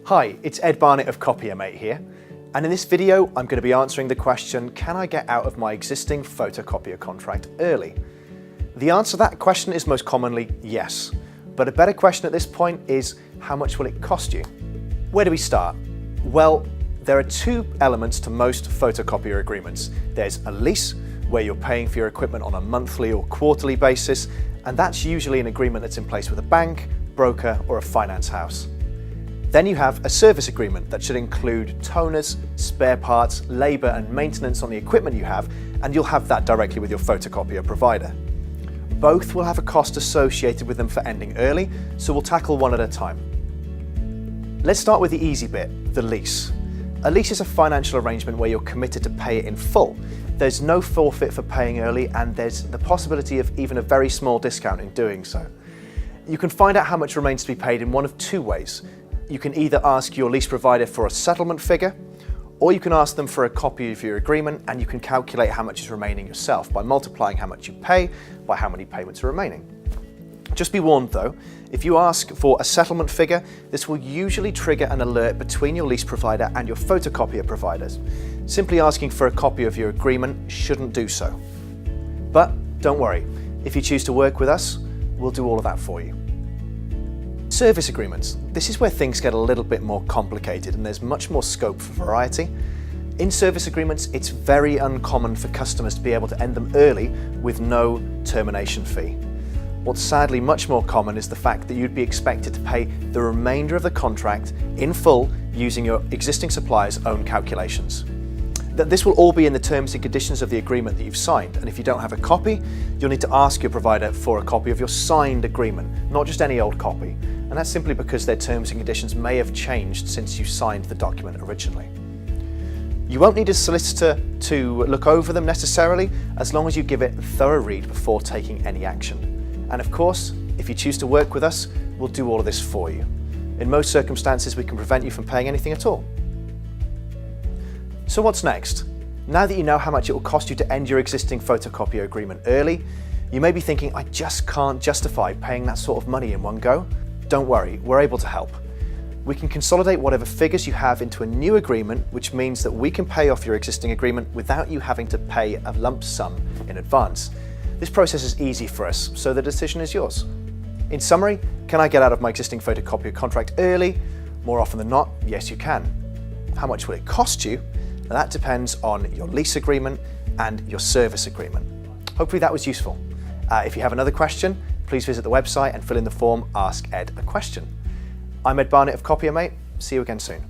Hi, it's Ed Barnett of CopierMate here, and in this video I'm going to be answering the question, can I get out of my existing photocopier contract early? The answer to that question is most commonly yes, but a better question at this point is, how much will it cost you? Where do we start? Well, there are two elements to most photocopier agreements. There's a lease, where you're paying for your equipment on a monthly or quarterly basis, and that's usually an agreement that's in place with a bank, broker, or a finance house. Then you have a service agreement that should include toners, spare parts, labour and maintenance on the equipment you have, and you'll have that directly with your photocopier provider. Both will have a cost associated with them for ending early, so we'll tackle one at a time. Let's start with the easy bit, the lease. A lease is a financial arrangement where you're committed to pay it in full. There's no forfeit for paying early, and there's the possibility of even a very small discount in doing so. You can find out how much remains to be paid in one of two ways. You can either ask your lease provider for a settlement figure, or you can ask them for a copy of your agreement, and you can calculate how much is remaining yourself by multiplying how much you pay by how many payments are remaining. Just be warned though, if you ask for a settlement figure, this will usually trigger an alert between your lease provider and your photocopier providers. Simply asking for a copy of your agreement shouldn't do so. But don't worry, if you choose to work with us, we'll do all of that for you. Service agreements. This is where things get a little bit more complicated and there's much more scope for variety. In service agreements, it's very uncommon for customers to be able to end them early with no termination fee. What's sadly much more common is the fact that you'd be expected to pay the remainder of the contract in full using your existing supplier's own calculations. This will all be in the terms and conditions of the agreement that you've signed, and if you don't have a copy, you'll need to ask your provider for a copy of your signed agreement, not just any old copy. And that's simply because their terms and conditions may have changed since you signed the document originally. You won't need a solicitor to look over them necessarily, as long as you give it a thorough read before taking any action. And of course, if you choose to work with us, we'll do all of this for you. In most circumstances, we can prevent you from paying anything at all. So what's next? Now that you know how much it will cost you to end your existing photocopier agreement early, you may be thinking, I just can't justify paying that sort of money in one go. Don't worry, we're able to help. We can consolidate whatever figures you have into a new agreement, which means that we can pay off your existing agreement without you having to pay a lump sum in advance. This process is easy for us, so the decision is yours. In summary, can I get out of my existing photocopier contract early? More often than not, yes you can. How much will it cost you? Now, that depends on your lease agreement and your service agreement. Hopefully that was useful. If you have another question, please visit the website and fill in the form Ask Ed a Question. I'm Ed Barnett of CopierMate. See you again soon.